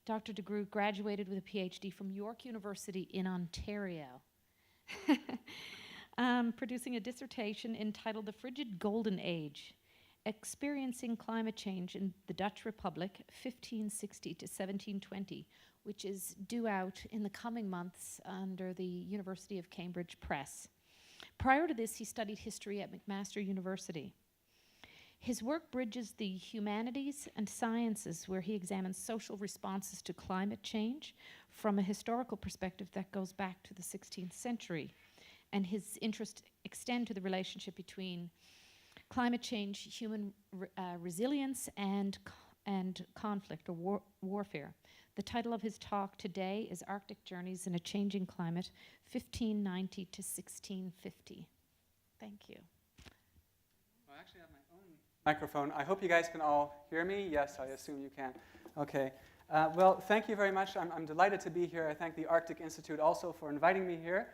Dr. Degroot graduated with a PhD from York University in Ontario, producing a dissertation entitled The Frigid Golden Age, Experiencing Climate Change in the Dutch Republic, 1560 to 1720, which is due out in the coming months under the University of Cambridge Press. Prior to this, he studied history at McMaster University. His work bridges the humanities and sciences, where he examines social responses to climate change from a historical perspective that goes back to the 16th century. And his interests extend to the relationship between climate change, human resilience, and conflict or warfare. The title of his talk today is Arctic Journeys in a Changing Climate, 1590 to 1650. Thank you. Well, I actually have my own microphone. I hope you guys can all hear me. Yes, I assume you can. Okay. Well, thank you very much. I'm delighted to be here. I thank the Arctic Institute also for inviting me here.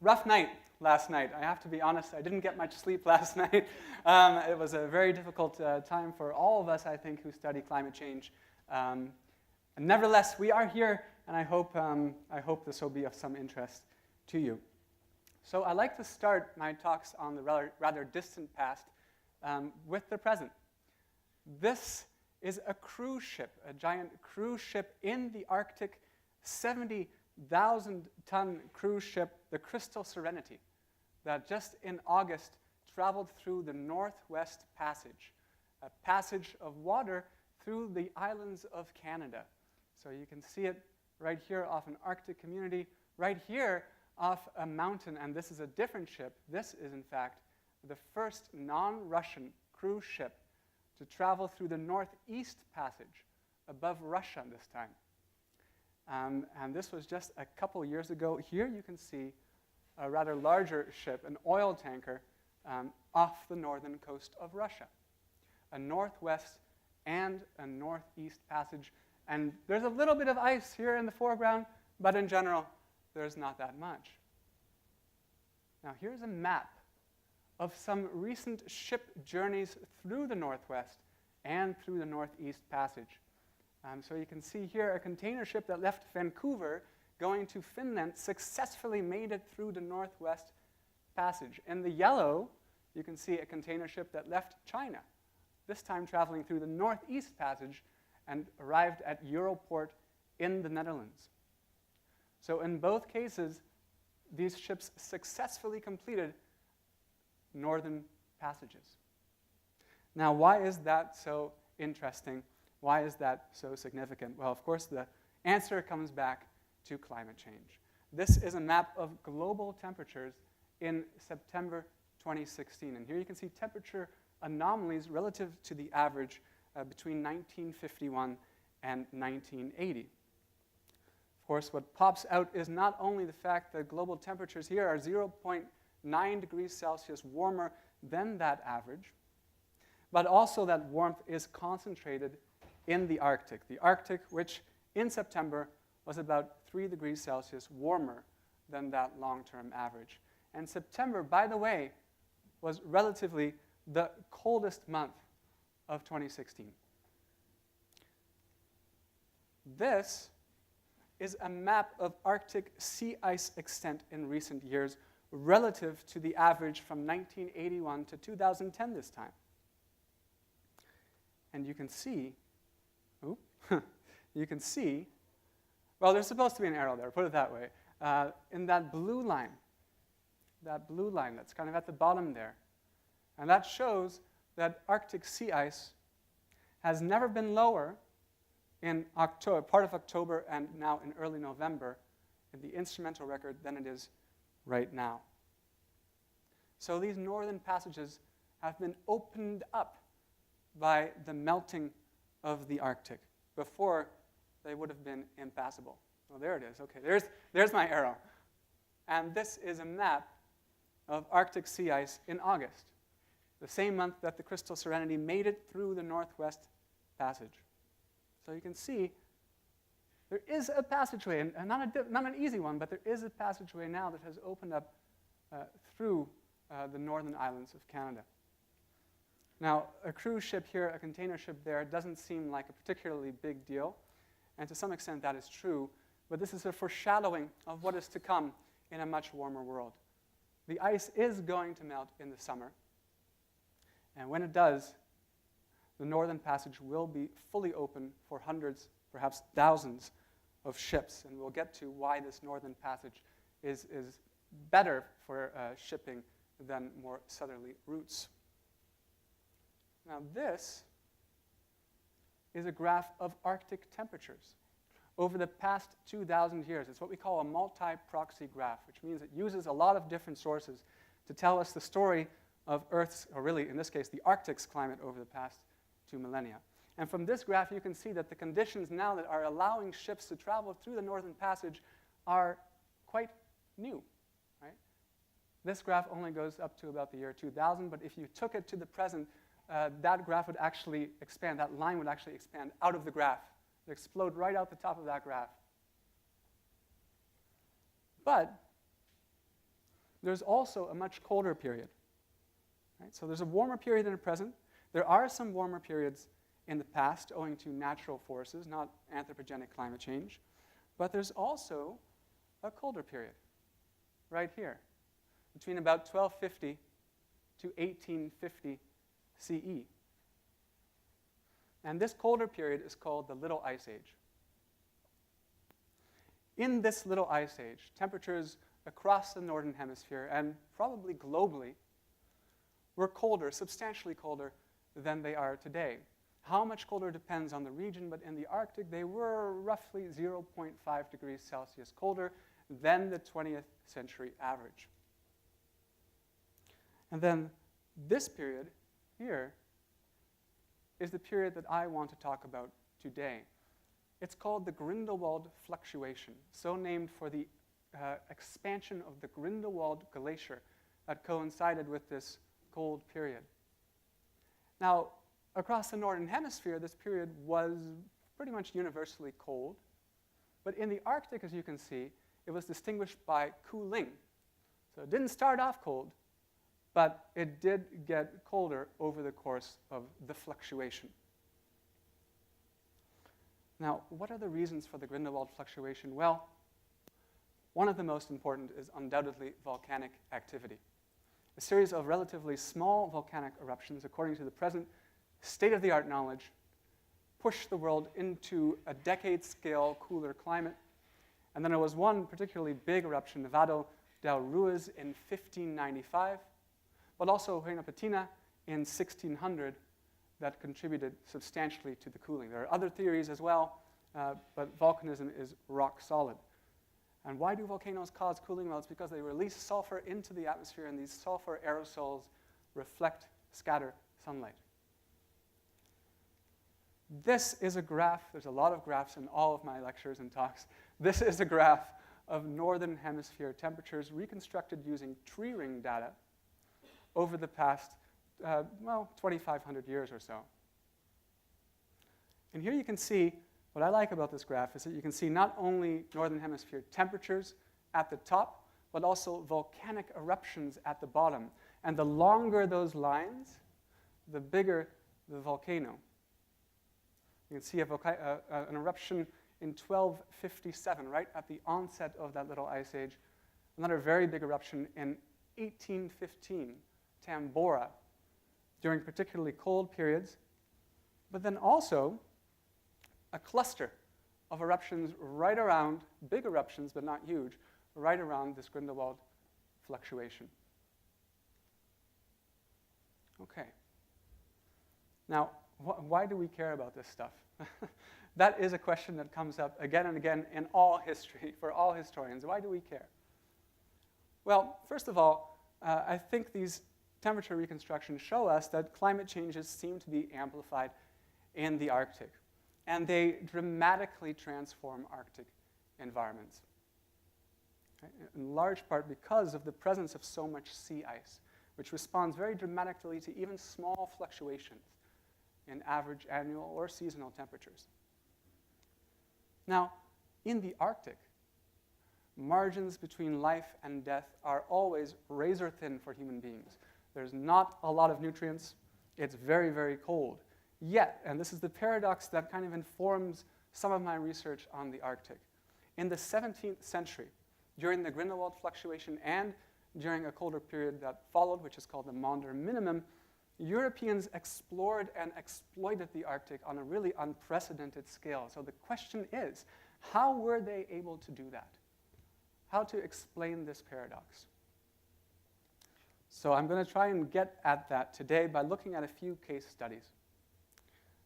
Rough night last night. I have to be honest, I didn't get much sleep last night. It was a very difficult time for all of us, I think, who study climate change. Nevertheless, we are here, and I hope this will be of some interest to you. So I like to start my talks on the rather distant past with the present. This is a cruise ship, a giant cruise ship in the Arctic, 70,000-ton cruise ship, the Crystal Serenity, that just in August traveled through the Northwest Passage, a passage of water through the islands of Canada. So you can see it right here off an Arctic community, right here off a mountain, and this is a different ship. This is, in fact, the first non-Russian cruise ship to travel through the Northeast Passage above Russia this time. And this was just a couple years ago. Here you can see a rather larger ship, an oil tanker, off the northern coast of Russia. A northwest and a northeast passage. And there's a little bit of ice here in the foreground, but in general, there's not that much. Now here's a map of some recent ship journeys through the Northwest and through the Northeast Passage. So you can see here a container ship that left Vancouver going to Finland successfully made it through the Northwest Passage. In the yellow, you can see a container ship that left China, this time traveling through the Northeast Passage and arrived at Europort in the Netherlands. So in both cases, these ships successfully completed northern passages. Now, why is that so interesting? Why is that so significant? Well, of course, the answer comes back to climate change. This is a map of global temperatures in September 2016. And here you can see temperature anomalies relative to the average between 1951 and 1980. Of course, what pops out is not only the fact that global temperatures here are 0.9 degrees Celsius warmer than that average, but also that warmth is concentrated in the Arctic. The Arctic, which in September was about 3 degrees Celsius warmer than that long-term average. And September, by the way, was relatively the coldest month of 2016. This is a map of Arctic sea ice extent in recent years relative to the average from 1981 to 2010 this time. And you can see, well, there's supposed to be an arrow there, put it that way, in that blue line that's kind of at the bottom there. And that shows that Arctic sea ice has never been lower in October, part of October and now in early November in the instrumental record than it is right now. So these northern passages have been opened up by the melting of the Arctic. Before, they would have been impassable. Well, there it is. Okay, there's my arrow. And this is a map of Arctic sea ice in August, the same month that the Crystal Serenity made it through the Northwest Passage. So you can see there is a passageway, and not an easy one, but there is a passageway now that has opened up through the northern islands of Canada. Now, a cruise ship here, a container ship there, doesn't seem like a particularly big deal. And to some extent that is true, but this is a foreshadowing of what is to come in a much warmer world. The ice is going to melt in the summer, and when it does, the Northern Passage will be fully open for hundreds, perhaps thousands of ships, and we'll get to why this Northern Passage is better for shipping than more southerly routes. Now this is a graph of Arctic temperatures over the past 2,000 years. It's what we call a multi-proxy graph, which means it uses a lot of different sources to tell us the story of Earth's, or really in this case, the Arctic's climate over the past 2 millennia. And from this graph, you can see that the conditions now that are allowing ships to travel through the Northern Passage are quite new, right? This graph only goes up to about the year 2000, but if you took it to the present, that graph would actually expand, that line would actually expand out of the graph. It would explode right out the top of that graph. But there's also a much colder period, right? So there's a warmer period in the present. There are some warmer periods in the past owing to natural forces, not anthropogenic climate change. But there's also a colder period right here, between about 1250 to 1850 CE. And this colder period is called the Little Ice Age. In this Little Ice Age, temperatures across the Northern Hemisphere, and probably globally, were colder, substantially colder than they are today. How much colder depends on the region, but in the Arctic, they were roughly 0.5 degrees Celsius colder than the 20th century average. And then this period here is the period that I want to talk about today. It's called the Grindelwald fluctuation, so named for the expansion of the Grindelwald glacier that coincided with this cold period. Now, across the Northern Hemisphere, this period was pretty much universally cold, but in the Arctic, as you can see, it was distinguished by cooling. So it didn't start off cold, but it did get colder over the course of the fluctuation. Now, what are the reasons for the Grindelwald fluctuation? Well, one of the most important is undoubtedly volcanic activity. A series of relatively small volcanic eruptions, according to the present state-of-the-art knowledge, pushed the world into a decade-scale cooler climate. And then there was one particularly big eruption, Nevado del Ruiz, in 1595, but also Huayna Patina in 1600 that contributed substantially to the cooling. There are other theories as well, but volcanism is rock solid. And why do volcanoes cause cooling? Well, it's because they release sulfur into the atmosphere, and these sulfur aerosols reflect, scatter sunlight. This is a graph. There's a lot of graphs in all of my lectures and talks. This is a graph of Northern Hemisphere temperatures reconstructed using tree ring data over the past, 2,500 years or so. And here you can see, what I like about this graph is that you can see not only Northern Hemisphere temperatures at the top, but also volcanic eruptions at the bottom. And the longer those lines, the bigger the volcano. You can see an eruption in 1257, right at the onset of that Little Ice Age. Another very big eruption in 1815, Tambora, during particularly cold periods. But then also a cluster of eruptions right around, big eruptions but not huge, right around this Grindelwald fluctuation. Okay. Now, why do we care about this stuff? That is a question that comes up again and again in all history, for all historians. Why do we care? Well, first of all, I think these temperature reconstructions show us that climate changes seem to be amplified in the Arctic, and they dramatically transform Arctic environments, right? In large part because of the presence of so much sea ice, which responds very dramatically to even small fluctuations in average annual or seasonal temperatures. Now, in the Arctic, margins between life and death are always razor thin for human beings. There's not a lot of nutrients. It's very, very cold. Yet, and this is the paradox that kind of informs some of my research on the Arctic. In the 17th century, during the Grindelwald fluctuation and during a colder period that followed, which is called the Maunder Minimum, Europeans explored and exploited the Arctic on a really unprecedented scale. So the question is, how were they able to do that? How to explain this paradox? So I'm going to try and get at that today by looking at a few case studies.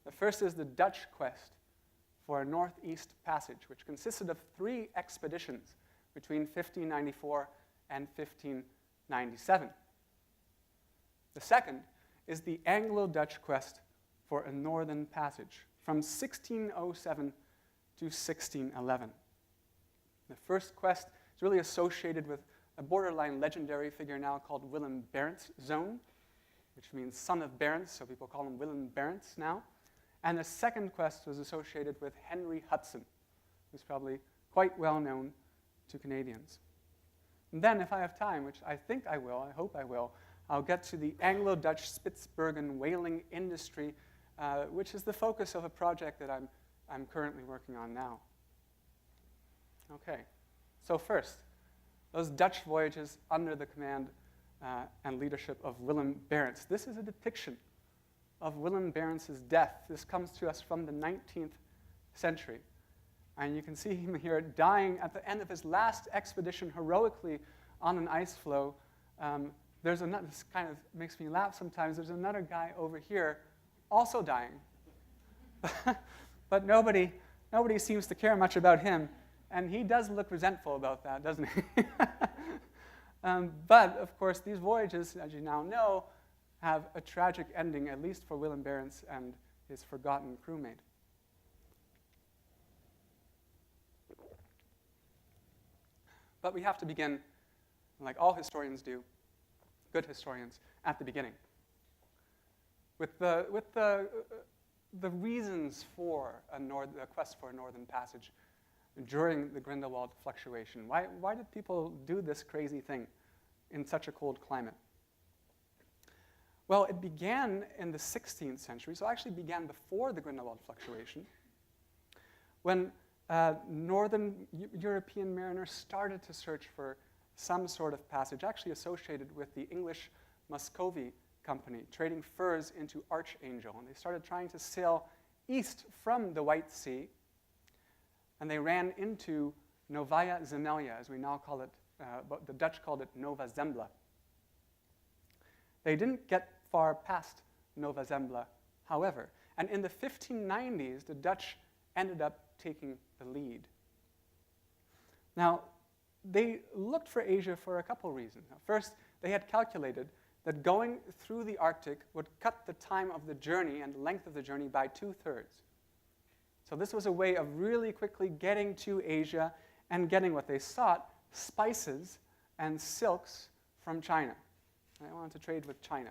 The first is the Dutch quest for a northeast passage, which consisted of 3 expeditions between 1594 and 1597. The second is the Anglo-Dutch quest for a northern passage from 1607 to 1611. The first quest is really associated with a borderline legendary figure now called Willem Barentsz Zoon, which means son of Barentsz, so people call him Willem Barentsz now. And the second quest was associated with Henry Hudson, who's probably quite well known to Canadians. And then, if I have time, which I think I will, I hope I will, I'll get to the Anglo-Dutch Spitsbergen whaling industry, which is the focus of a project that I'm currently working on now. Okay, so first, those Dutch voyages under the command and leadership of Willem Barentsz. This is a depiction of Willem Barentz's death. This comes to us from the 19th century. And you can see him here dying at the end of his last expedition heroically on an ice floe. There's another, this kind of makes me laugh sometimes, there's another guy over here also dying. But nobody seems to care much about him. And he does look resentful about that, doesn't he? But, of course, these voyages, as you now know, have a tragic ending, at least for Willem Barentsz and his forgotten crewmate. But we have to begin, like all historians do, good historians, at the beginning, with the reasons for a quest for a northern passage during the Grindelwald fluctuation. Why did people do this crazy thing in such a cold climate? Well, it began in the 16th century, so it actually began before the Grindelwald fluctuation, when northern European mariners started to search for some sort of passage, actually associated with the English Muscovy Company, trading furs into Archangel. And they started trying to sail east from the White Sea, and they ran into Novaya Zemelia, as we now call it, but the Dutch called it Nova Zembla. They didn't get far past Nova Zembla, however, and in the 1590s, the Dutch ended up taking the lead. Now, they looked for Asia for a couple reasons. Now, first, they had calculated that going through the Arctic would cut the time of the journey and the length of the journey by 2/3. So this was a way of really quickly getting to Asia and getting what they sought, spices and silks from China. They wanted to trade with China.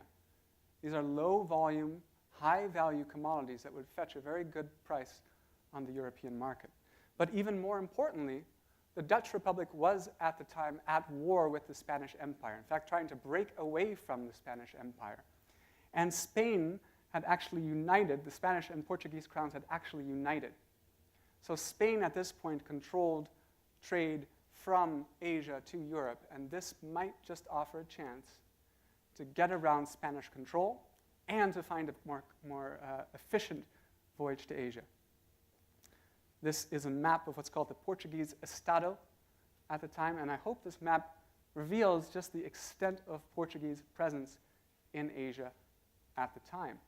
These are low-volume, high-value commodities that would fetch a very good price on the European market. But even more importantly, the Dutch Republic was at the time at war with the Spanish Empire, in fact, trying to break away from the Spanish Empire. And Spain had actually united, the Spanish and Portuguese crowns had actually united. So Spain at this point controlled trade from Asia to Europe, and this might just offer a chance to get around Spanish control and to find a more efficient voyage to Asia. This is a map of what's called the Portuguese Estado at the time, and I hope this map reveals just the extent of Portuguese presence in Asia at the time.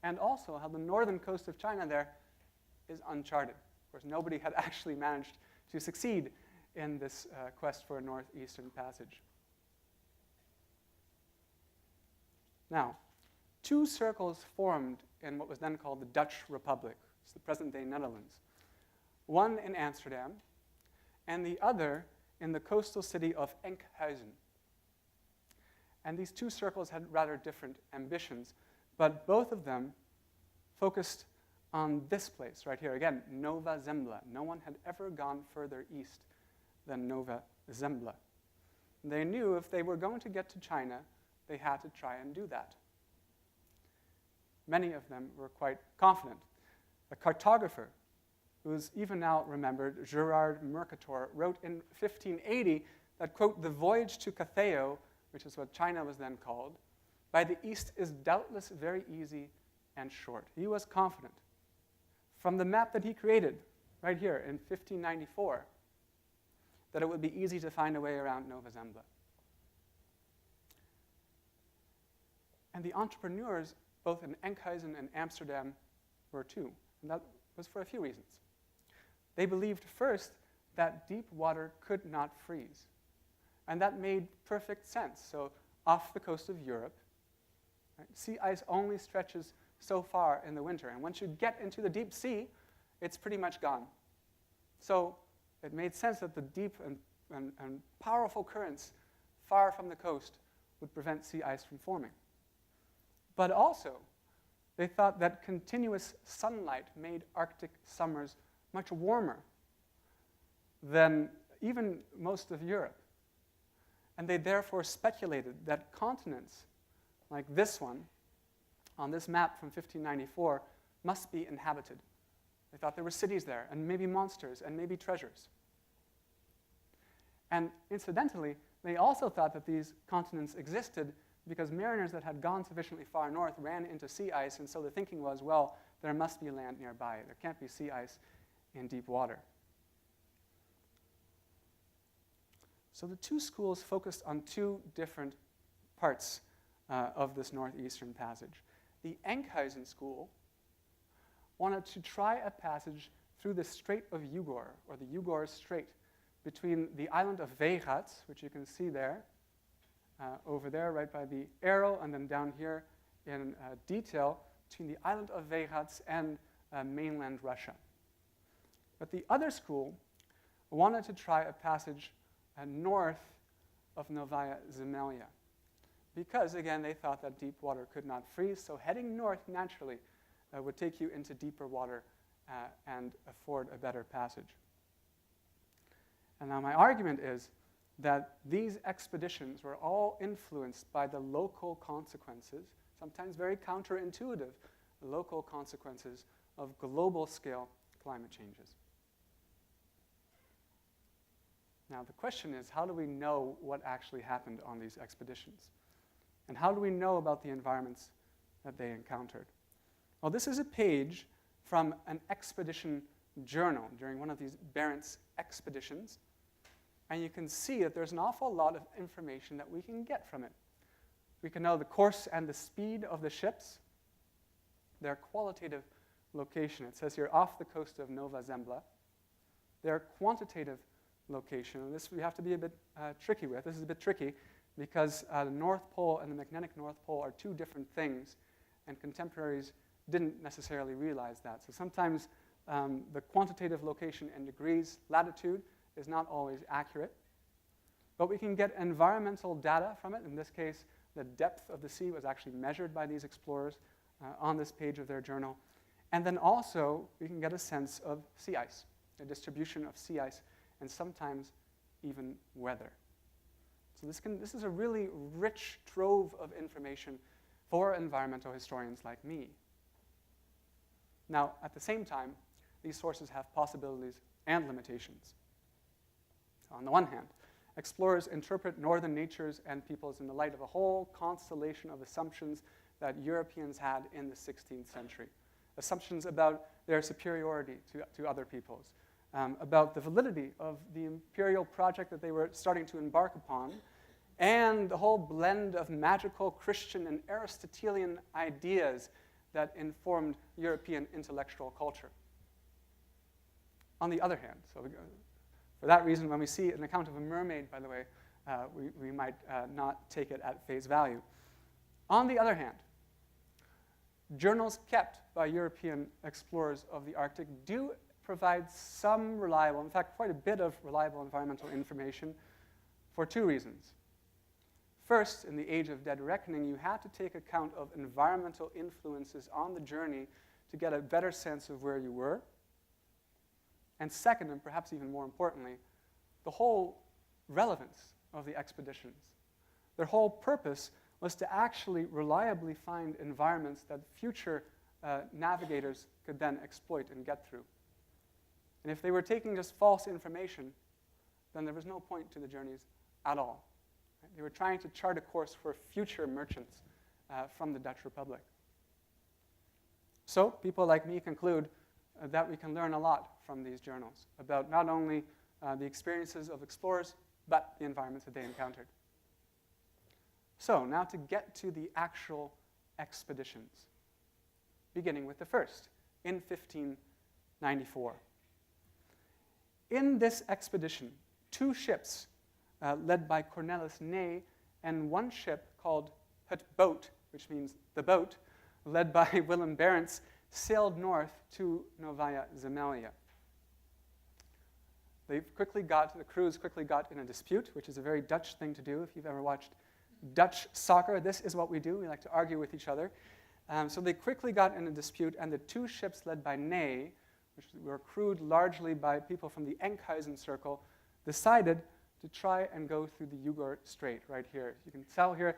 And also how the northern coast of China there is uncharted. Of course, nobody had actually managed to succeed in this quest for a northeastern passage. Now, 2 circles formed in what was then called the Dutch Republic. It's the present-day Netherlands. One in Amsterdam, and the other in the coastal city of Enkhuizen. And these 2 circles had rather different ambitions, but both of them focused on this place right here. Again, Nova Zembla. No one had ever gone further east than Nova Zembla. They knew if they were going to get to China, they had to try and do that. Many of them were quite confident. A cartographer who's even now remembered, Gerard Mercator, wrote in 1580 that, quote, "The voyage to Cathay, which is what China was then called, by the east is doubtless very easy and short." He was confident from the map that he created right here in 1594 that it would be easy to find a way around Nova Zembla. And the entrepreneurs, both in Enkhuizen and Amsterdam, were too. And that was for a few reasons. They believed first that deep water could not freeze. And that made perfect sense. So off the coast of Europe, right, sea ice only stretches so far in the winter. And once you get into the deep sea, it's pretty much gone. So it made sense that the deep and powerful currents far from the coast would prevent sea ice from forming. But also, they thought that continuous sunlight made Arctic summers much warmer than even most of Europe. And they therefore speculated that continents like this one, on this map from 1594, must be inhabited. They thought there were cities there, and maybe monsters, and maybe treasures. And incidentally, they also thought that these continents existed because mariners that had gone sufficiently far north ran into sea ice, and so the thinking was, well, there must be land nearby. There can't be sea ice in deep water. So the two schools focused on two different parts of this northeastern passage. The Enkhuizen school wanted to try a passage through the Strait of Ugor, or the Ugor Strait, between the island of Weygats, which you can see there, over there, right by the arrow, and then down here in detail, between the island of Weygats and mainland Russia. But the other school wanted to try a passage north of Novaya Zemelia, because, again, they thought that deep water could not freeze, so heading north naturally would take you into deeper water and afford a better passage. And now my argument is that these expeditions were all influenced by the local consequences, sometimes very counterintuitive local consequences of global-scale climate changes. Now, the question is, how do we know what actually happened on these expeditions? And how do we know about the environments that they encountered? Well, this is a page from an expedition journal during one of these Barentsz expeditions. And you can see that there's an awful lot of information that we can get from it. We can know the course and the speed of the ships, their qualitative location. It says here, off the coast of Nova Zembla. Their quantitative location, and this we have to be a bit tricky with. This is a bit tricky because the North Pole and the magnetic North Pole are two different things, and contemporaries didn't necessarily realize that. So sometimes the quantitative location in degrees latitude is not always accurate. But we can get environmental data from it. In this case, the depth of the sea was actually measured by these explorers on this page of their journal. And then also, we can get a sense of sea ice, the distribution of sea ice, and sometimes even weather. So this is a really rich trove of information for environmental historians like me. Now, at the same time, these sources have possibilities and limitations. So on the one hand, explorers interpret northern natures and peoples in the light of a whole constellation of assumptions that Europeans had in the 16th century. Assumptions about their superiority to other peoples, about the validity of the imperial project that they were starting to embark upon, and the whole blend of magical Christian and Aristotelian ideas that informed European intellectual culture. On the other hand, so for that reason, when we see an account of a mermaid, by the way, we might not take it at face value. On the other hand, journals kept by European explorers of the Arctic do provide some reliable, in fact, quite a bit of reliable environmental information for two reasons. First, in the age of dead reckoning, you had to take account of environmental influences on the journey to get a better sense of where you were. And second, and perhaps even more importantly, the whole relevance of the expeditions. Their whole purpose was to actually reliably find environments that future navigators could then exploit and get through. And if they were taking just false information, then there was no point to the journeys at all. Right? They were trying to chart a course for future merchants from the Dutch Republic. So people like me conclude that we can learn a lot from these journals about not only the experiences of explorers, but the environments that they encountered. So now to get to the actual expeditions, beginning with the first, in 1594. In this expedition, 2 ships led by Cornelis Ney and 1 ship called Het Boot, which means the boat, led by Willem Barentsz, sailed north to Novaya Zemelya. The crews quickly got in a dispute, which is a very Dutch thing to do. If you've ever watched Dutch soccer, this is what we do. We like to argue with each other. So they quickly got in a dispute, and the 2 ships led by Ney, which were crewed largely by people from the Enkhuizen Circle, decided to try and go through the Yugor Strait right here. You can tell here,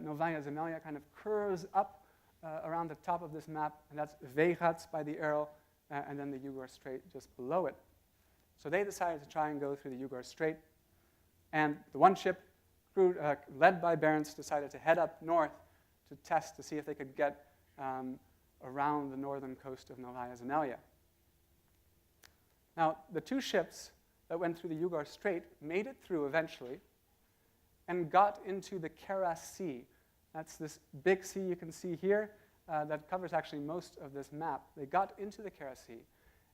Novaya Zemelya kind of curves up around the top of this map, and that's Vegatz by the arrow, and then the Yugor Strait just below it. So they decided to try and go through the Yugor Strait, and the 1 ship, led by Barentsz, decided to head up north to test to see if they could get around the northern coast of Novaya Zemelya. Now, the 2 ships that went through the Yugor Strait made it through eventually and got into the Kara Sea. That's this big sea you can see here that covers actually most of this map. They got into the Kara Sea,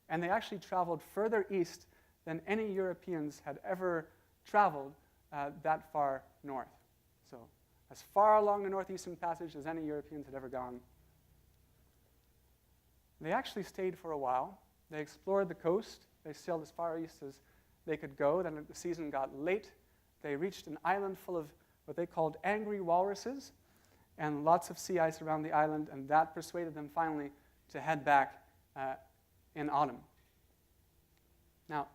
and they actually traveled further east than any Europeans had ever traveled that far north. So as far along the Northeastern Passage as any Europeans had ever gone. They actually stayed for a while. They explored the coast. They sailed as far east as they could go. Then the season got late. They reached an island full of what they called angry walruses and lots of sea ice around the island, and that persuaded them finally to head back in autumn. Now,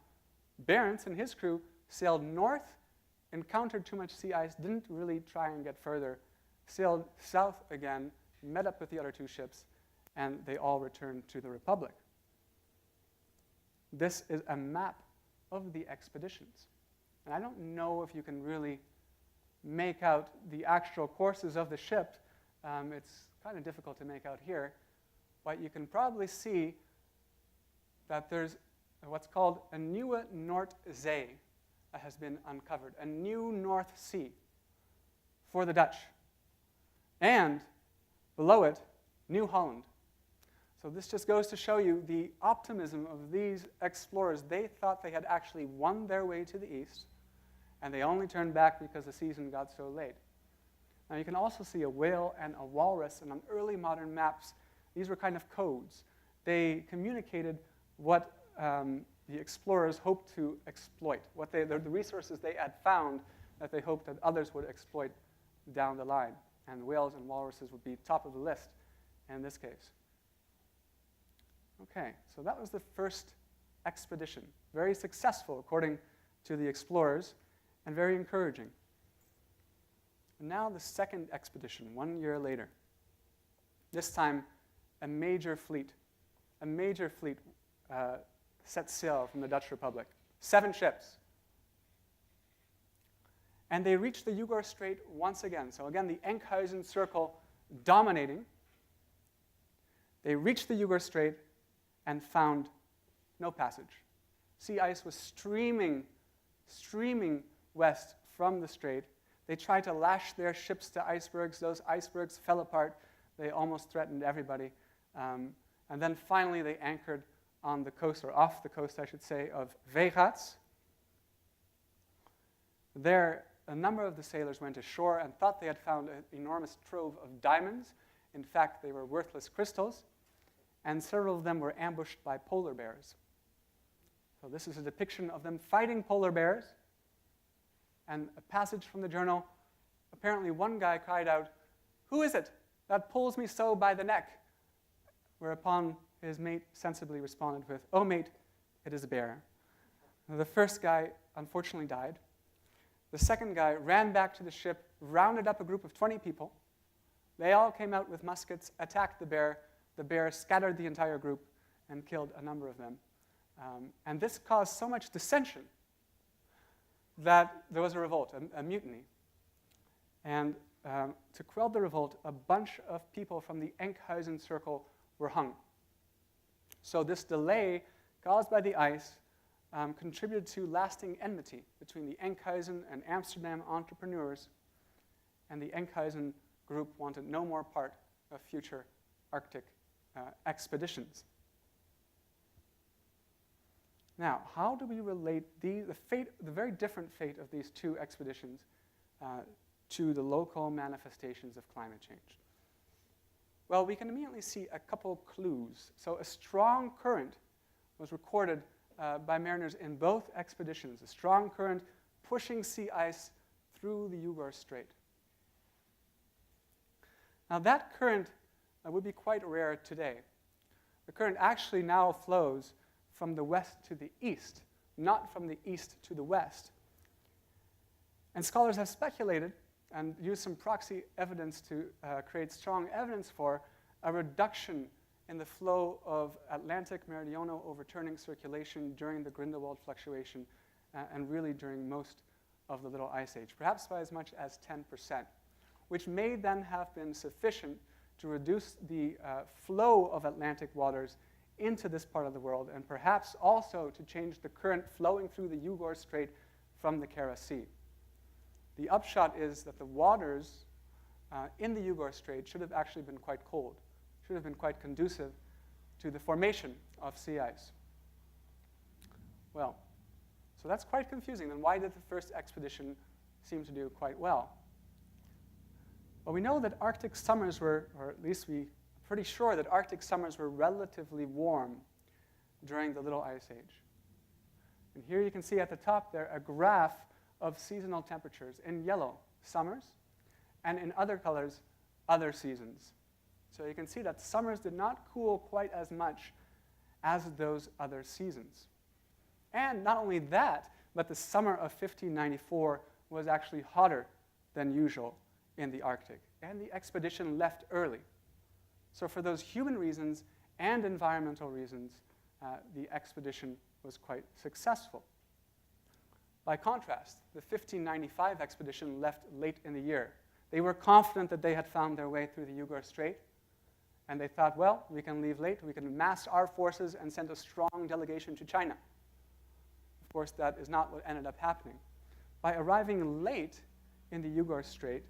Barentsz and his crew sailed north, encountered too much sea ice, didn't really try and get further, sailed south again, met up with the other 2 ships, and they all returned to the Republic. This is a map of the expeditions. And I don't know if you can really make out the actual courses of the ship. It's kind of difficult to make out here. But you can probably see that there's what's called a Nieuwe Noordzee that has been uncovered, a new North Sea for the Dutch. And below it, New Holland. So this just goes to show you the optimism of these explorers. They thought they had actually won their way to the east, and they only turned back because the season got so late. Now you can also see a whale and a walrus, and on early modern maps, these were kind of codes. They communicated what the explorers hoped to exploit, the resources they had found that they hoped that others would exploit down the line. And whales and walruses would be top of the list in this case. Okay, so that was the first expedition. Very successful, according to the explorers, and very encouraging. And now the second expedition, 1 year later. This time, a major fleet set sail from the Dutch Republic. 7 ships. And they reached the Yugor Strait once again. So again, the Enkhuizen Circle dominating. They reached the Yugor Strait and found no passage. Sea ice was streaming west from the strait. They tried to lash their ships to icebergs. Those icebergs fell apart. They almost threatened everybody. And then finally they anchored on the coast, or off the coast, I should say, of Vegatz. There, a number of the sailors went ashore and thought they had found an enormous trove of diamonds. In fact, they were worthless crystals. And several of them were ambushed by polar bears. So this is a depiction of them fighting polar bears. And a passage from the journal, apparently one guy cried out, "Who is it that pulls me so by the neck?" Whereupon his mate sensibly responded with, "Oh, mate, it is a bear." The first guy unfortunately died. The second guy ran back to the ship, rounded up a group of 20 people. They all came out with muskets, attacked the bear. The bear scattered the entire group and killed a number of them. And this caused so much dissension that there was a revolt, a mutiny. And to quell the revolt, a bunch of people from the Enkhuizen Circle were hung. So this delay caused by the ice contributed to lasting enmity between the Enkhuizen and Amsterdam entrepreneurs, and the Enkhuizen group wanted no more part of future Arctic expeditions. Now, how do we relate the very different fate of these two expeditions to the local manifestations of climate change? Well, we can immediately see a couple clues. So a strong current was recorded by mariners in both expeditions, a strong current pushing sea ice through the Yugor Strait. Now that current would be quite rare today. The current actually now flows from the west to the east, not from the east to the west. And scholars have speculated and used some proxy evidence to create strong evidence for a reduction in the flow of Atlantic meridional overturning circulation during the Grindelwald fluctuation and really during most of the Little Ice Age, perhaps by as much as 10%, which may then have been sufficient to reduce the flow of Atlantic waters into this part of the world, and perhaps also to change the current flowing through the Yugor Strait from the Kara Sea. The upshot is that the waters in the Yugor Strait should have actually been quite cold, should have been quite conducive to the formation of sea ice. Well, so that's quite confusing. Then why did the first expedition seem to do quite well? Well, we know that Arctic summers were, or at least we're pretty sure that Arctic summers were relatively warm during the Little Ice Age. And here you can see at the top there a graph of seasonal temperatures. In yellow, summers, and in other colors, other seasons. So you can see that summers did not cool quite as much as those other seasons. And not only that, but the summer of 1594 was actually hotter than usual in the Arctic. And the expedition left early. So for those human reasons and environmental reasons, the expedition was quite successful. By contrast, the 1595 expedition left late in the year. They were confident that they had found their way through the Yugor Strait, and they thought, well, we can leave late, we can mass our forces and send a strong delegation to China. Of course, that is not what ended up happening. By arriving late in the Yugor Strait,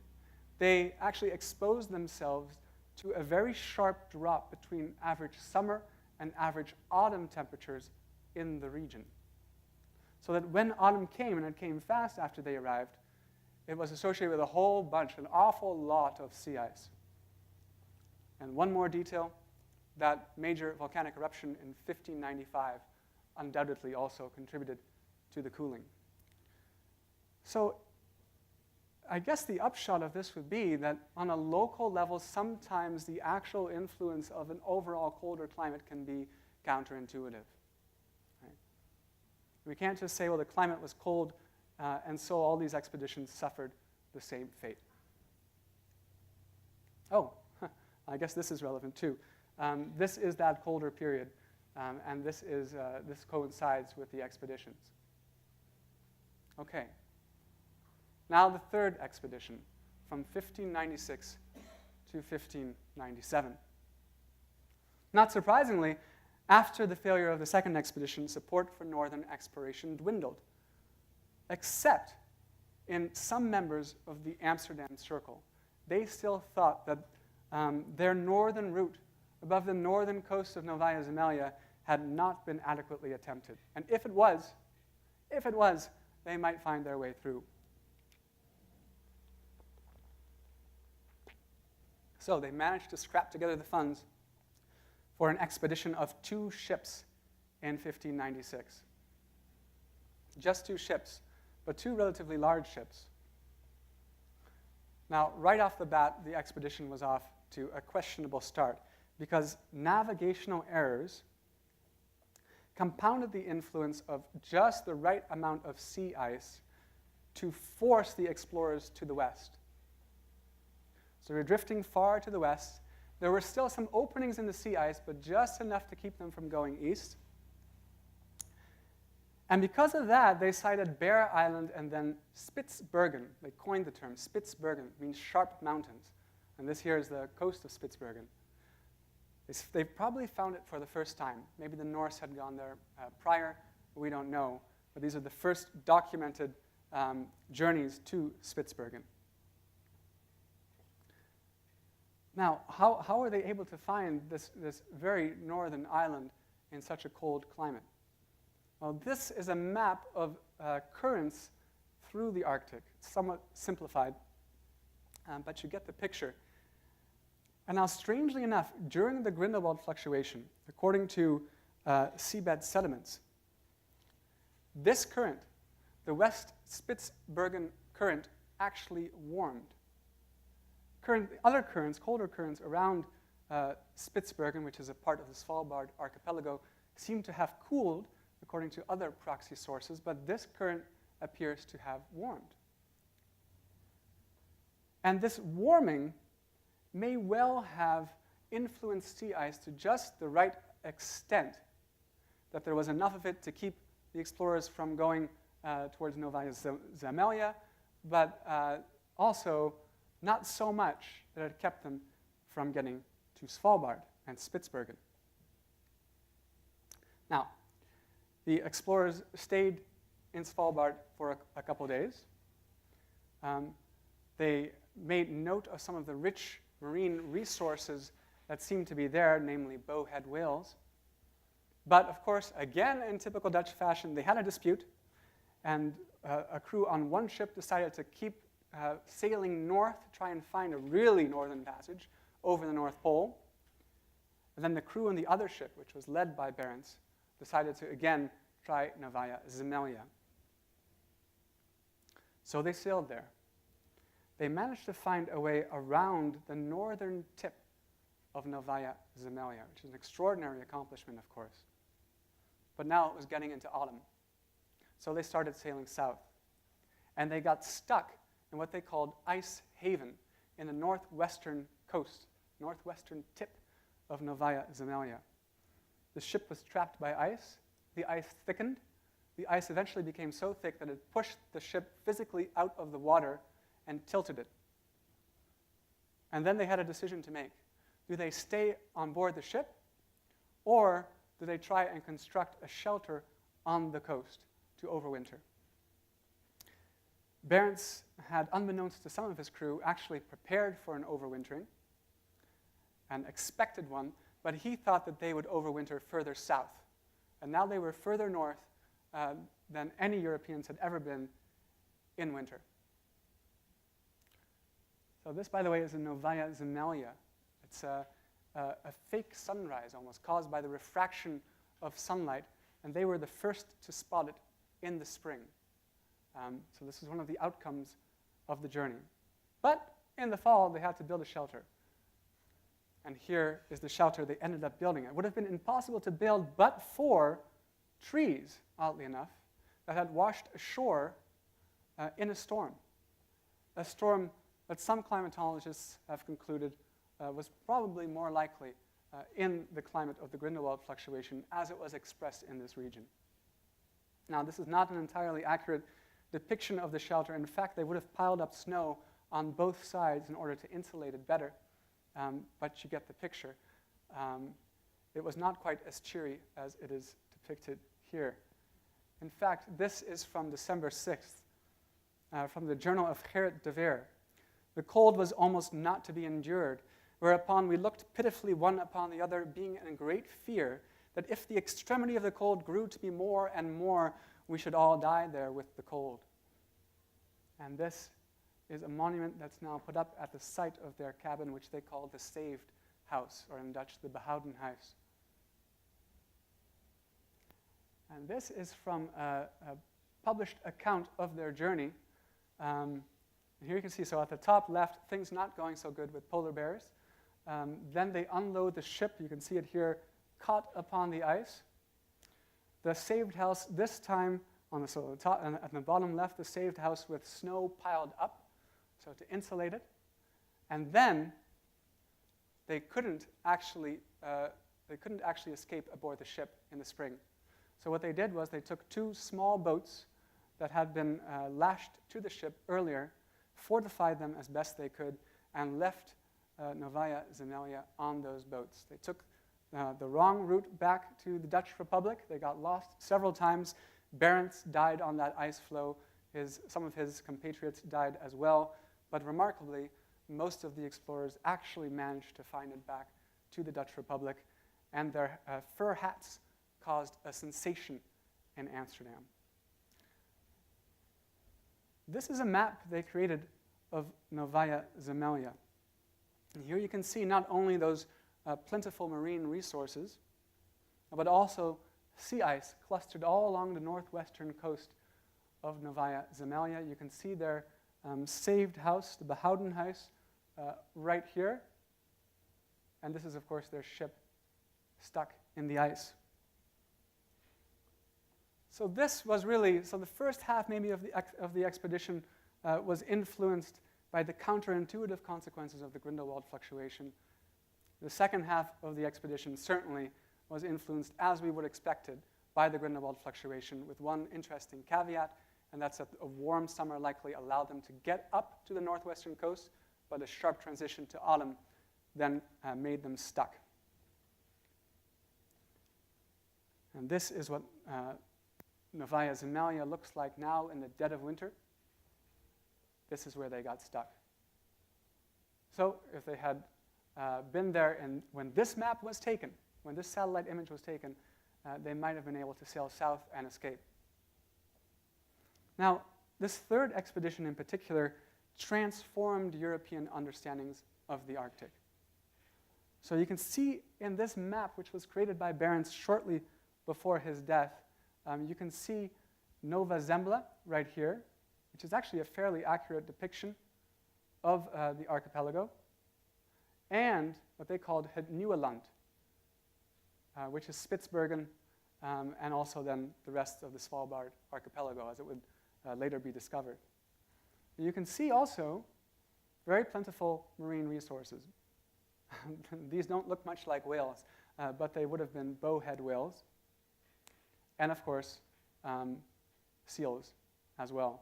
they actually exposed themselves to a very sharp drop between average summer and average autumn temperatures in the region. So that when autumn came, and it came fast after they arrived, it was associated with a whole bunch, an awful lot of sea ice. And one more detail, that major volcanic eruption in 1595 undoubtedly also contributed to the cooling. So I guess the upshot of this would be that on a local level, sometimes the actual influence of an overall colder climate can be counterintuitive. Right? We can't just say, well, the climate was cold, and so all these expeditions suffered the same fate. Oh, I guess this is relevant too. This is that colder period, and this coincides with the expeditions. Okay. Now the third expedition, from 1596 to 1597. Not surprisingly, after the failure of the second expedition, support for northern exploration dwindled, except in some members of the Amsterdam Circle. They still thought that their northern route above the northern coast of Novaya Zemlya had not been adequately attempted. And if it was, they might find their way through. So they managed to scrap together the funds for an expedition of 2 ships in 1596. Just 2 ships, but 2 relatively large ships. Now, right off the bat, the expedition was off to a questionable start because navigational errors compounded the influence of just the right amount of sea ice to force the explorers to the west. So they were drifting far to the west. There were still some openings in the sea ice, but just enough to keep them from going east. And because of that, they cited Bear Island and then Spitsbergen. They coined the term. Spitsbergen means sharp mountains. And this here is the coast of Spitsbergen. They probably found it for the first time. Maybe the Norse had gone there prior. We don't know. But these are the first documented journeys to Spitsbergen. Now, how are they able to find this very northern island in such a cold climate? Well, this is a map of currents through the Arctic. It's somewhat simplified, but you get the picture. And now, strangely enough, during the Grindelwald fluctuation, according to seabed sediments, this current, the West Spitsbergen current, actually warmed. Other currents, colder currents around Spitsbergen, which is a part of the Svalbard archipelago, seem to have cooled, according to other proxy sources, but this current appears to have warmed. And this warming may well have influenced sea ice to just the right extent that there was enough of it to keep the explorers from going towards Novaya Zemlya, but also not so much that it kept them from getting to Svalbard and Spitsbergen. Now, the explorers stayed in Svalbard for a couple days. They made note of some of the rich marine resources that seemed to be there, namely bowhead whales. But of course, again, in typical Dutch fashion, they had a dispute, and a crew on one ship decided to keep sailing north to try and find a really northern passage over the North Pole. And then the crew on the other ship, which was led by Barentsz, decided to again try Novaya Zemlya. So they sailed there. They managed to find a way around the northern tip of Novaya Zemlya, which is an extraordinary accomplishment, of course. But now it was getting into autumn. So they started sailing south. And they got stuck in what they called Ice Haven in the northwestern coast, northwestern tip of Novaya Zemlya. The ship was trapped by ice. The ice thickened. The ice eventually became so thick that it pushed the ship physically out of the water and tilted it. And then they had a decision to make. Do they stay on board the ship, or do they try and construct a shelter on the coast to overwinter? Barentsz had, unbeknownst to some of his crew, actually prepared for an overwintering and expected one, but he thought that they would overwinter further south. And now they were further north than any Europeans had ever been in winter. So this, by the way, is in Novaya Zemlya. It's a fake sunrise, almost, caused by the refraction of sunlight, and they were the first to spot it in the spring. So this is one of the outcomes of the journey. But in the fall, they had to build a shelter. And here is the shelter they ended up building. It would have been impossible to build but for trees, oddly enough, that had washed ashore in a storm. A storm that some climatologists have concluded was probably more likely in the climate of the Grindelwald fluctuation as it was expressed in this region. Now, this is not an entirely accurate depiction of the shelter. In fact, they would have piled up snow on both sides in order to insulate it better, but you get the picture. It was not quite as cheery as it is depicted here. In fact, this is from December 6th, from the journal of Gerrit de Weer. The cold was almost not to be endured, whereupon we looked pitifully one upon the other, being in great fear that if the extremity of the cold grew to be more and more, we should all die there with the cold. And this is a monument that's now put up at the site of their cabin, which they call the Saved House, or in Dutch, the Behouden Huis. And this is from a published account of their journey. And here you can see, so at the top left, things not going so good with polar bears. Then they unload the ship. You can see it here, caught upon the ice. The saved house, this time, on the top, and at the bottom left, the saved house with snow piled up, so to insulate it. And then they couldn't actually escape aboard the ship in the spring. So what they did was they took 2 small boats that had been lashed to the ship earlier, fortified them as best they could, and left Novaya Zemelya on those boats. They took the wrong route back to the Dutch Republic. They got lost several times. Barentsz died on that ice floe. Some of his compatriots died as well. But remarkably, most of the explorers actually managed to find it back to the Dutch Republic, and their fur hats caused a sensation in Amsterdam. This is a map they created of Novaya Zemelya. And here you can see not only those plentiful marine resources, but also sea ice clustered all along the northwestern coast of Novaya Zemelya. You can see their saved house, the Behouden House, right here. And this is, of course, their ship stuck in the ice. So this was really, the first half maybe of the expedition was influenced by the counterintuitive consequences of the Grindelwald fluctuation. The second half of the expedition certainly was influenced, as we would expect it, by the Grindelwald fluctuation, with one interesting caveat, and that's that a warm summer likely allowed them to get up to the northwestern coast, but a sharp transition to autumn then made them stuck. And this is what Novaya Zemelya looks like now in the dead of winter. This is where they got stuck. So if they had been there and when this map was taken, when this satellite image was taken, they might have been able to sail south and escape. Now, this third expedition in particular transformed European understandings of the Arctic. So you can see in this map, which was created by Barentsz shortly before his death, you can see Nova Zembla right here, which is actually a fairly accurate depiction of the archipelago, and what they called Het Nieuweland, which is Spitsbergen, and also then the rest of the Svalbard archipelago, as it would later be discovered. You can see also very plentiful marine resources. These don't look much like whales, but they would have been bowhead whales, and of course, seals as well.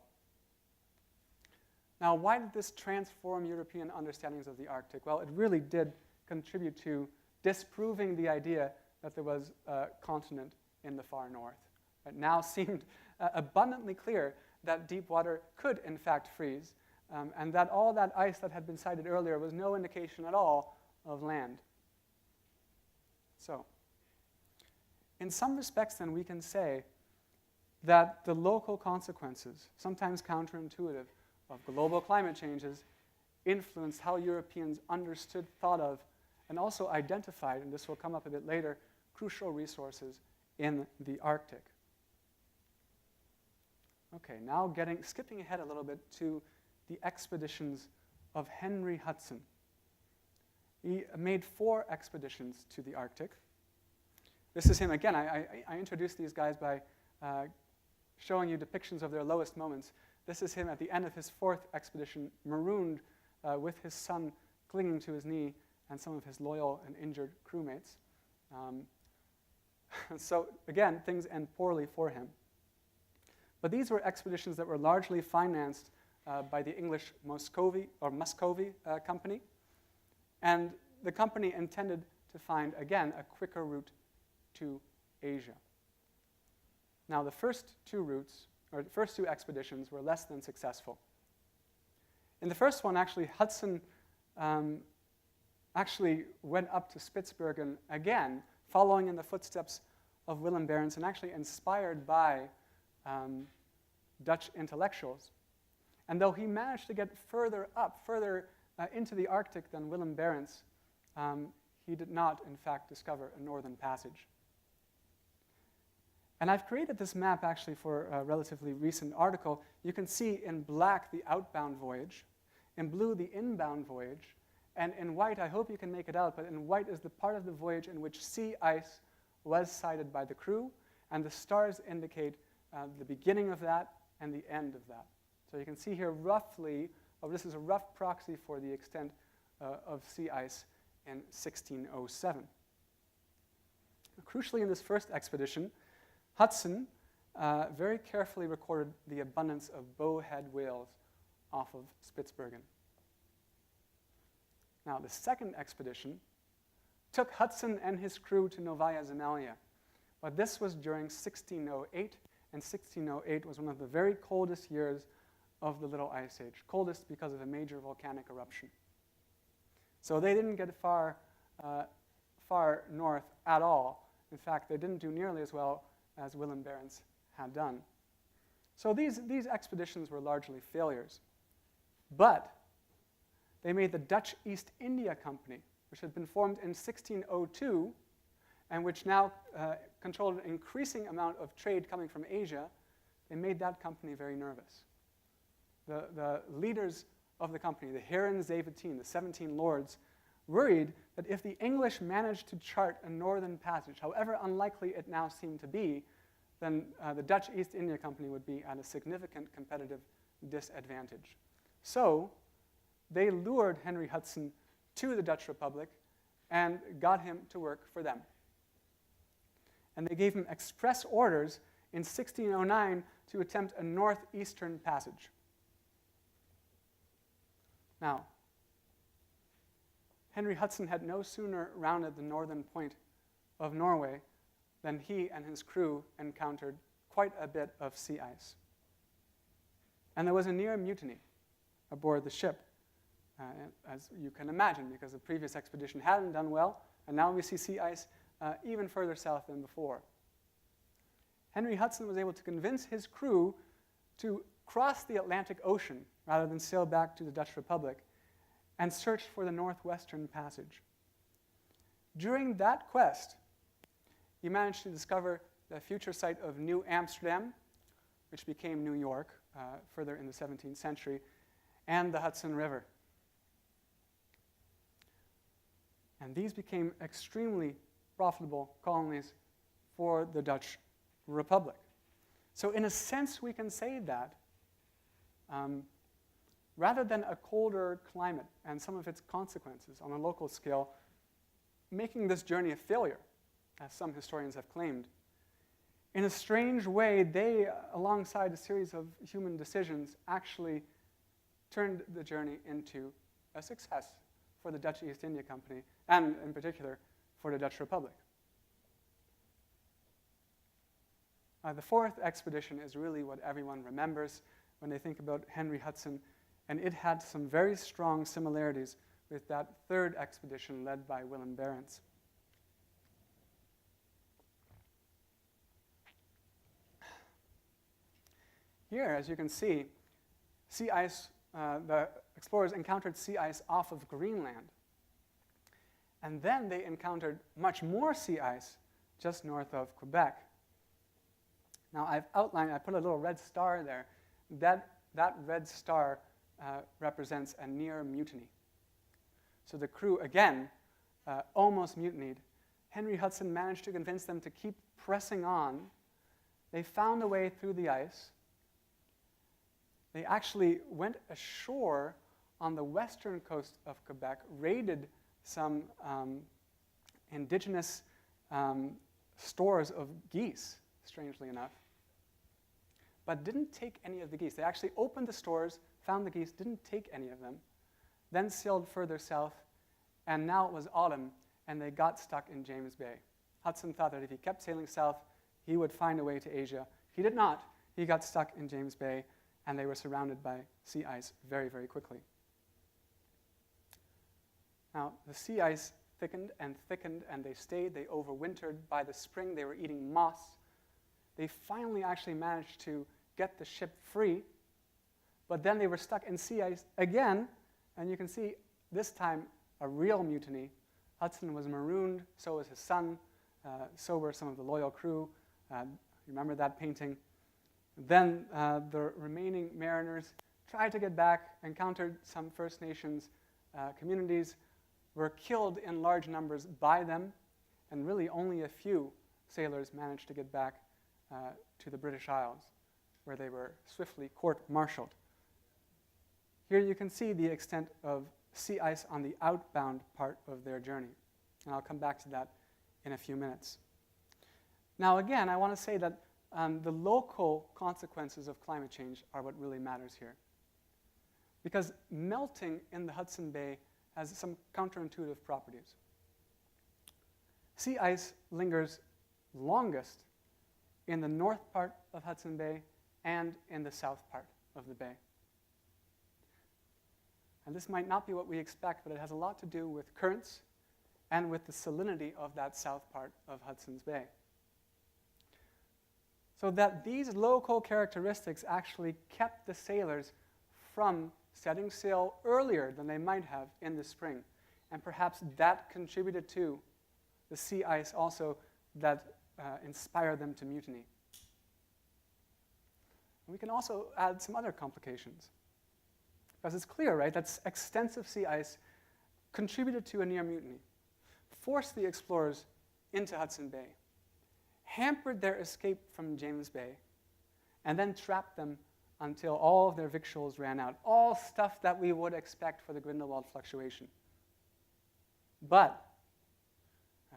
Now, why did this transform European understandings of the Arctic? Well, it really did contribute to disproving the idea that there was a continent in the far north. It now seemed abundantly clear that deep water could, in fact, freeze, and that all that ice that had been cited earlier was no indication at all of land. So, in some respects, then, we can say that the local consequences, sometimes counterintuitive, of global climate changes influenced how Europeans understood, thought of, and also identified, and this will come up a bit later, crucial resources in the Arctic. Okay, now skipping ahead a little bit to the expeditions of Henry Hudson. He made 4 expeditions to the Arctic. This is him again. I introduced these guys by showing you depictions of their lowest moments. This is him at the end of his 4th expedition, marooned with his son clinging to his knee and some of his loyal and injured crewmates. So again, things end poorly for him. But these were expeditions that were largely financed by the English Muscovy Company. And the company intended to find, again, a quicker route to Asia. Now, the first 2 expeditions were less than successful. In the first one, actually, Hudson actually went up to Spitsbergen again, following in the footsteps of Willem Barentsz, and actually inspired by Dutch intellectuals. And though he managed to get further into the Arctic than Willem Barentsz, he did not, in fact, discover a northern passage. And I've created this map actually for a relatively recent article. You can see in black the outbound voyage, in blue the inbound voyage, and in white, I hope you can make it out, but in white is the part of the voyage in which sea ice was sighted by the crew, and the stars indicate the beginning of that and the end of that. So you can see here roughly, this is a rough proxy for the extent of sea ice in 1607. Crucially, in this first expedition, Hudson very carefully recorded the abundance of bowhead whales off of Spitsbergen. Now, the second expedition took Hudson and his crew to Novaya Zemlya, but this was during 1608, and 1608 was one of the very coldest years of the Little Ice Age, coldest because of a major volcanic eruption. So they didn't get far north at all. In fact, they didn't do nearly as well as Willem Barentsz had done. So these expeditions were largely failures. But they made the Dutch East India Company, which had been formed in 1602, and which now controlled an increasing amount of trade coming from Asia. They made that company very nervous. The leaders of the company, the Heren 17, the 17 lords, worried that if the English managed to chart a northern passage, however unlikely it now seemed to be, then the Dutch East India Company would be at a significant competitive disadvantage. So they lured Henry Hudson to the Dutch Republic and got him to work for them. And they gave him express orders in 1609 to attempt a northeastern passage. Now, Henry Hudson had no sooner rounded the northern point of Norway than he and his crew encountered quite a bit of sea ice. And there was a near mutiny aboard the ship, as you can imagine, because the previous expedition hadn't done well, and now we see sea ice even further south than before. Henry Hudson was able to convince his crew to cross the Atlantic Ocean rather than sail back to the Dutch Republic and search for the northwestern passage. During that quest, he managed to discover the future site of New Amsterdam, which became New York further in the 17th century, and the Hudson River. And these became extremely profitable colonies for the Dutch Republic. So in a sense, we can say that rather than a colder climate and some of its consequences on a local scale, making this journey a failure, as some historians have claimed, in a strange way, they, alongside a series of human decisions, actually turned the journey into a success for the Dutch East India Company, and in particular, for the Dutch Republic. The fourth expedition is really what everyone remembers when they think about Henry Hudson, and it had some very strong similarities with that third expedition led by Willem Barentsz. Here, as you can see, sea ice, the explorers encountered sea ice off of Greenland. And then they encountered much more sea ice just north of Quebec. Now, I've outlined, I put a little red star there. That red star represents a near mutiny. So the crew, again, almost mutinied. Henry Hudson managed to convince them to keep pressing on. They found a way through the ice. They actually went ashore on the western coast of Quebec, raided some indigenous stores of geese, strangely enough, but didn't take any of the geese. They actually opened the stores, found the geese, didn't take any of them, then sailed further south, and now it was autumn, and they got stuck in James Bay. Hudson thought that if he kept sailing south, he would find a way to Asia. He did not. He got stuck in James Bay, and they were surrounded by sea ice very, very quickly. Now, the sea ice thickened, and they stayed. They overwintered. By the spring, they were eating moss. They finally actually managed to get the ship free, but then they were stuck in sea ice again, and you can see this time a real mutiny. Hudson was marooned, so was his son, so were some of the loyal crew. Remember that painting? Then the remaining mariners tried to get back, encountered some First Nations communities, were killed in large numbers by them, and really only a few sailors managed to get back to the British Isles, where they were swiftly court-martialed. Here you can see the extent of sea ice on the outbound part of their journey, and I'll come back to that in a few minutes. Now again, I want to say that the local consequences of climate change are what really matters here. Because melting in the Hudson Bay has some counterintuitive properties. Sea ice lingers longest in the north part of Hudson Bay and in the south part of the bay. And this might not be what we expect, but it has a lot to do with currents and with the salinity of that south part of Hudson's Bay. So that these local characteristics actually kept the sailors from setting sail earlier than they might have in the spring. And perhaps that contributed to the sea ice also that inspired them to mutiny. And we can also add some other complications. Because it's clear, right, that extensive sea ice contributed to a near mutiny, forced the explorers into Hudson Bay, hampered their escape from James Bay, and then trapped them until all of their victuals ran out. All stuff that we would expect for the Grindelwald fluctuation. But,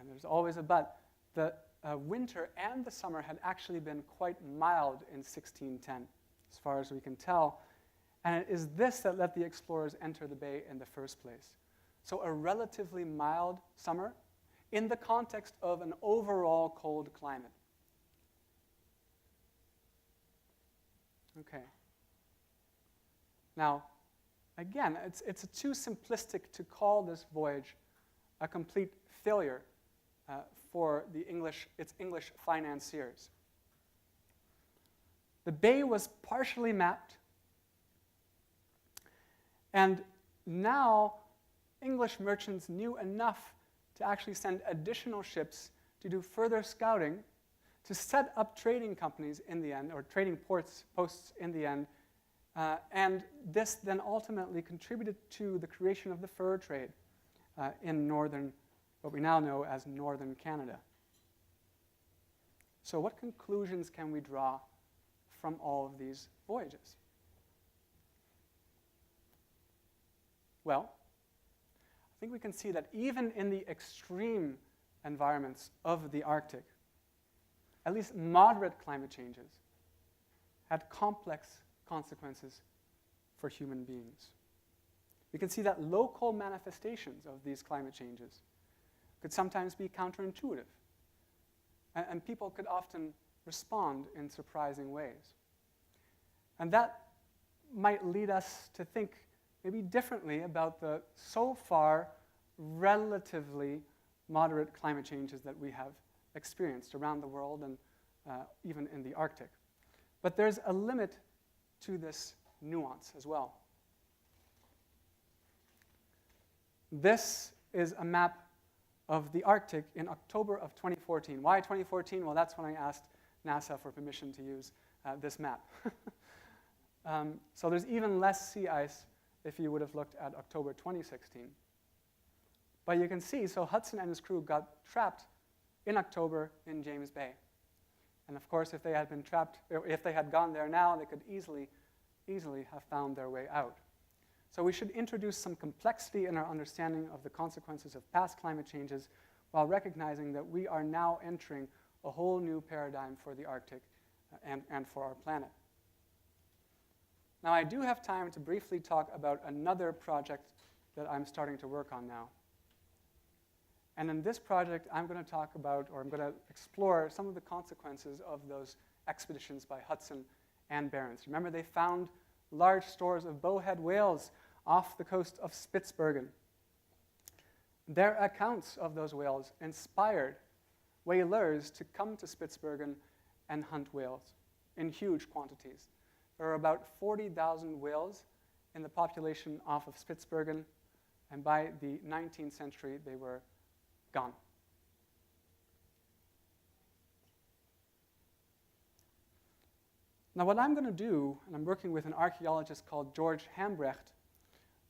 and there's always a but, the winter and the summer had actually been quite mild in 1610, as far as we can tell. And it is this that let the explorers enter the bay in the first place. So a relatively mild summer in the context of an overall cold climate. Okay. Now, again, it's too simplistic to call this voyage a complete failure for its English financiers. The bay was partially mapped, and now English merchants knew enough to actually send additional ships to do further scouting, to set up trading companies in the end, or trading posts in the end, and this then ultimately contributed to the creation of the fur trade in northern, what we now know as northern Canada. So what conclusions can we draw from all of these voyages? Well, I think we can see that even in the extreme environments of the Arctic, at least moderate climate changes had complex consequences for human beings. We can see that local manifestations of these climate changes could sometimes be counterintuitive, and people could often respond in surprising ways. And that might lead us to think maybe differently about the so far relatively moderate climate changes that we have experienced around the world and even in the Arctic. But there's a limit to this nuance as well. This is a map of the Arctic in October of 2014. Why 2014? Well, that's when I asked NASA for permission to use this map. So there's even less sea ice if you would have looked at October 2016. But you can see, so Hudson and his crew got trapped in October in James Bay. And of course, if they had been trapped, if they had gone there now, they could easily have found their way out. So we should introduce some complexity in our understanding of the consequences of past climate changes while recognizing that we are now entering a whole new paradigm for the Arctic and for our planet. Now, I do have time to briefly talk about another project that I'm starting to work on now. And in this project, I'm going to talk about, or I'm going to explore some of the consequences of those expeditions by Hudson and Barentsz. Remember, they found large stores of bowhead whales off the coast of Spitsbergen. Their accounts of those whales inspired whalers to come to Spitsbergen and hunt whales in huge quantities. There are about 40,000 whales in the population off of Spitsbergen, and by the 19th century, they were gone. Now, what I'm going to do, and I'm working with an archaeologist called George Hambrecht,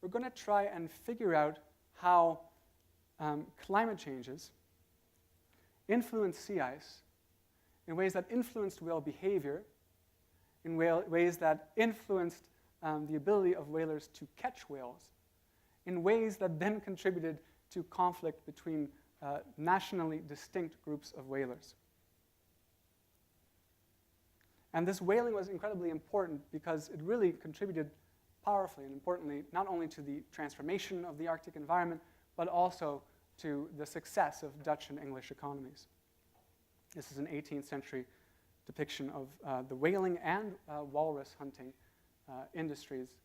we're going to try and figure out how climate changes influence sea ice in ways that influenced whale behavior, in ways that influenced the ability of whalers to catch whales, in ways that then contributed to conflict between nationally distinct groups of whalers. And this whaling was incredibly important because it really contributed powerfully and importantly not only to the transformation of the Arctic environment, but also to the success of Dutch and English economies. This is an 18th century depiction of the whaling and walrus hunting industries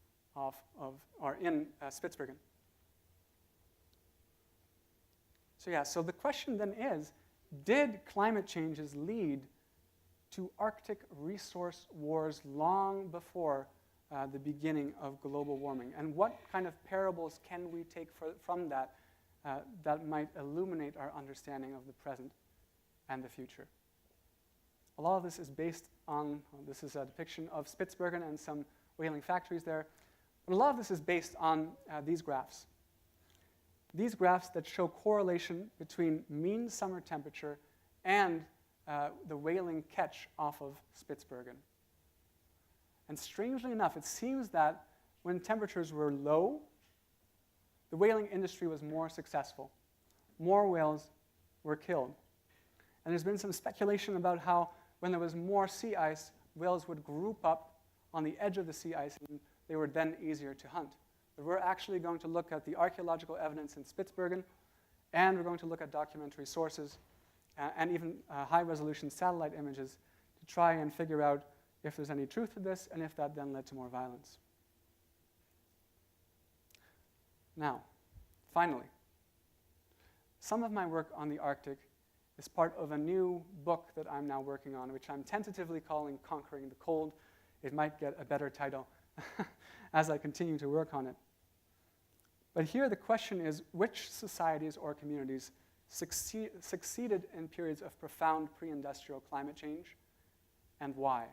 in Spitsbergen. So the question then is, did climate changes lead to Arctic resource wars long before the beginning of global warming? And what kind of parables can we take from that that might illuminate our understanding of the present and the future? A lot of this is based on, this is a depiction of Spitsbergen and some whaling factories there, but a lot of this is based on these graphs. These graphs that show correlation between mean summer temperature and the whaling catch off of Spitsbergen. And strangely enough, it seems that when temperatures were low, the whaling industry was more successful. More whales were killed. And there's been some speculation about how when there was more sea ice, whales would group up on the edge of the sea ice and they were then easier to hunt. But we're actually going to look at the archaeological evidence in Spitsbergen, and we're going to look at documentary sources and even high-resolution satellite images to try and figure out if there's any truth to this and if that then led to more violence. Now, finally, some of my work on the Arctic is part of a new book that I'm now working on, which I'm tentatively calling Conquering the Cold. It might get a better title as I continue to work on it. But here the question is, which societies or communities succeeded in periods of profound pre-industrial climate change, and why?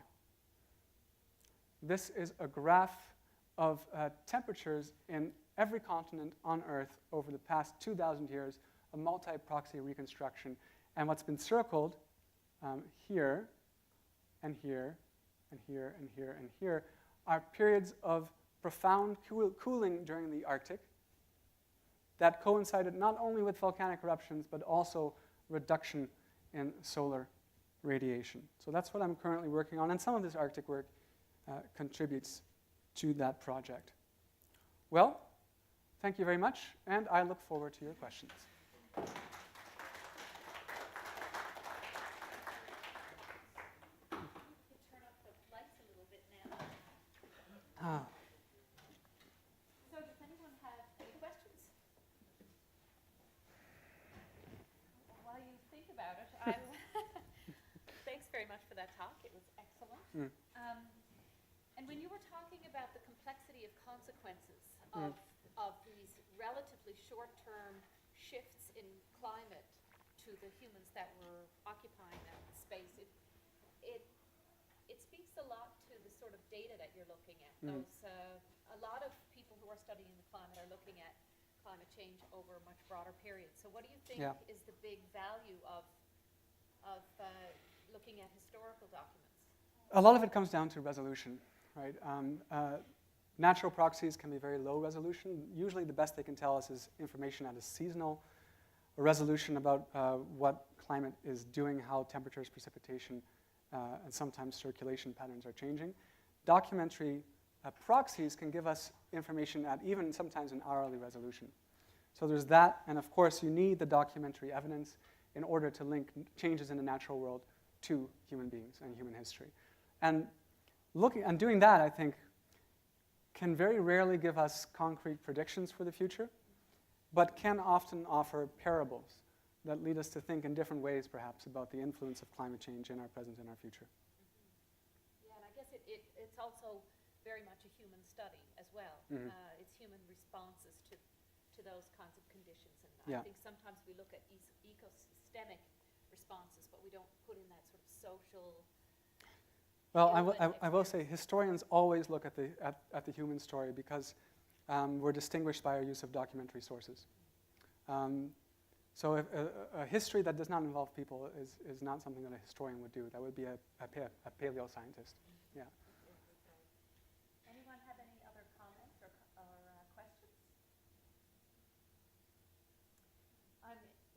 This is a graph of temperatures in every continent on Earth over the past 2,000 years, a multi-proxy reconstruction. And what's been circled here, and here, and here, and here, and here, are periods of profound cooling during the Arctic that coincided not only with volcanic eruptions, but also reduction in solar radiation. So that's what I'm currently working on, and some of this Arctic work contributes to that project. Well, thank you very much, and I look forward to your questions. So does anyone have any questions? While you think about it, thanks very much for that talk. It was excellent. And when you were talking about the complexity of consequences of these relatively short-term shifts in climate to the humans that were occupying that space, it speaks a lot to the sort of data that you're looking at. A lot of people who are studying the climate are looking at climate change over a much broader period. So what do you think is the big value of looking at historical documents? A lot of it comes down to resolution, right? Natural proxies can be very low resolution. Usually the best they can tell us is information that is seasonal, a resolution about what climate is doing, how temperatures, precipitation, and sometimes circulation patterns are changing. Documentary proxies can give us information at even sometimes an hourly resolution. So there's that, and of course you need the documentary evidence in order to link changes in the natural world to human beings and human history. And doing that, I think, can very rarely give us concrete predictions for the future, but can often offer parables that lead us to think in different ways, perhaps, about the influence of climate change in our present and our future. Yeah, and I guess it's also very much a human study as well. It's human responses to those kinds of conditions. And I think sometimes we look at ecosystemic responses, but we don't put in that sort of social. Well, I will say historians always look at the human story because we're distinguished by our use of documentary sources. So if a history that does not involve people is not something that a historian would do. That would be a paleoscientist. Yeah. Anyone have any other comments or questions?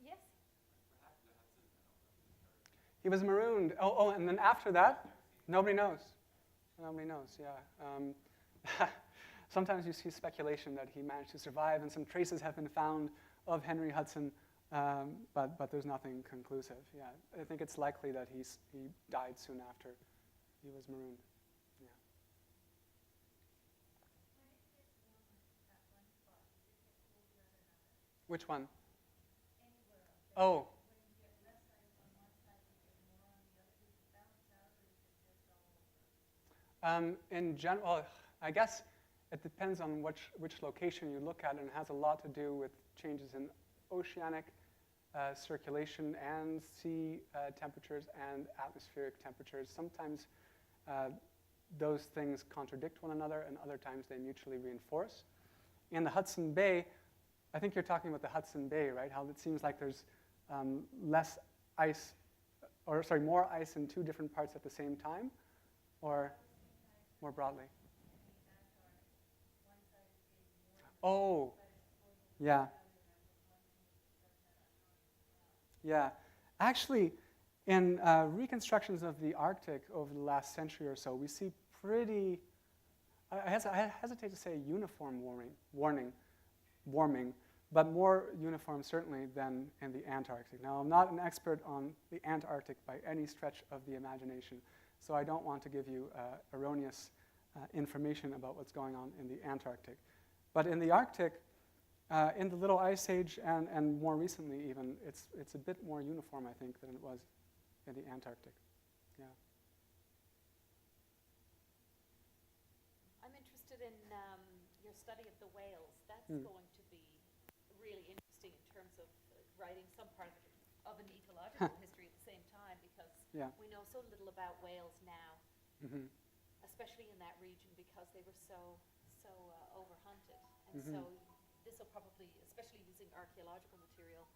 Yes? He was marooned. Oh, and then after that, Nobody knows. Nobody knows, yeah. Sometimes you see speculation that he managed to survive, and some traces have been found of Henry Hudson, but there's nothing conclusive. Yeah, I think it's likely that he died soon after he was marooned. Yeah. Which one? Oh. In general, I guess it depends on which location you look at, and it has a lot to do with changes in oceanic circulation and sea temperatures and atmospheric temperatures. Sometimes those things contradict one another, and other times they mutually reinforce. In the Hudson Bay, I think you're talking about the Hudson Bay, right? How it seems like there's less ice, or sorry, more ice in two different parts at the same time, or more broadly? Oh, yeah. Yeah. Actually, in reconstructions of the Arctic over the last century or so, we see pretty, I hesitate to say uniform warming, but more uniform certainly than in the Antarctic. Now, I'm not an expert on the Antarctic by any stretch of the imagination, so I don't want to give you erroneous information about what's going on in the Antarctic. But in the Arctic, in the Little Ice Age and more recently even, it's a bit more uniform, I think, than it was in the Antarctic. Yeah. I'm interested in your study of the whales. That's going to be really interesting in terms of writing some part of an ecological history at the same time, because we know so little about whales now, especially in that region, because they were so overhunted. And so this will probably, especially using archaeological material,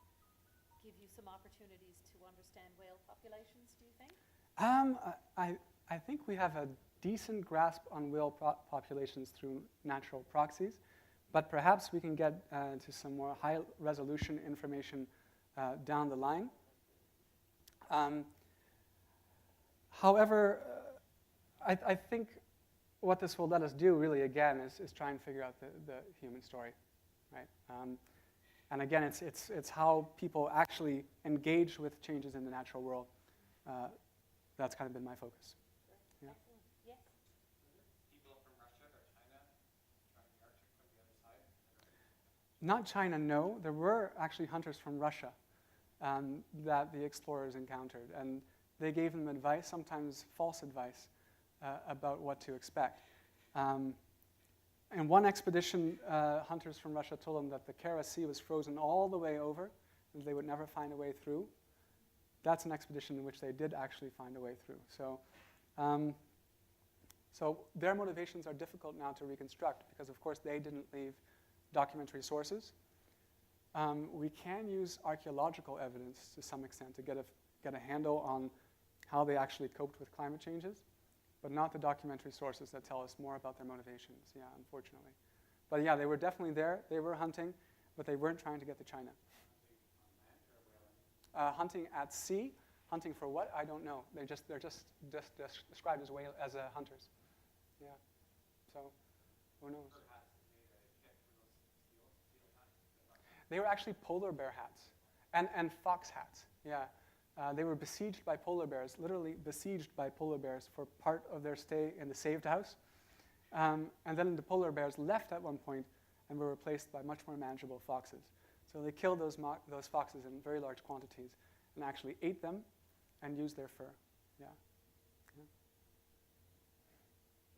give you some opportunities to understand whale populations, do you think? I think we have a decent grasp on whale populations through natural proxies, but perhaps we can get to some more high-resolution information down the line. However, I think what this will let us do, really, again, is try and figure out the human story, right? And again, it's how people actually engage with changes in the natural world. That's kind of been my focus. Yeah. Excellent. Yes? People from Russia or China trying the Arctic from the other side? Not China, no. There were actually hunters from Russia that the explorers encountered, and they gave them advice, sometimes false advice, about what to expect. In one expedition, hunters from Russia told them that the Kara Sea was frozen all the way over, and they would never find a way through. That's an expedition in which they did actually find a way through. So, so their motivations are difficult now to reconstruct, because of course they didn't leave documentary sources. We can use archaeological evidence to some extent to get a handle on how they actually coped with climate changes, but not the documentary sources that tell us more about their motivations, yeah, unfortunately. But yeah, they were definitely there, they were hunting, but they weren't trying to get to China. Hunting at sea, hunting for what? I don't know. They're just described as hunters. Yeah. So, who knows? They were actually polar bear hats and fox hats. Yeah. They were besieged by polar bears, literally besieged by polar bears for part of their stay in the saved house. And then the polar bears left at one point and were replaced by much more manageable foxes. So they killed those foxes in very large quantities and actually ate them and used their fur. Yeah. Yeah.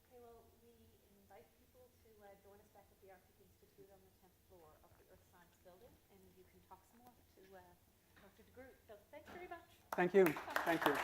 Okay, well, we invite people to join us back at the Arctic Institute on the 10th floor of the Earth Science Building, and you can talk some more to Dr. Degroot. So thanks very much. Thank you. Thank you.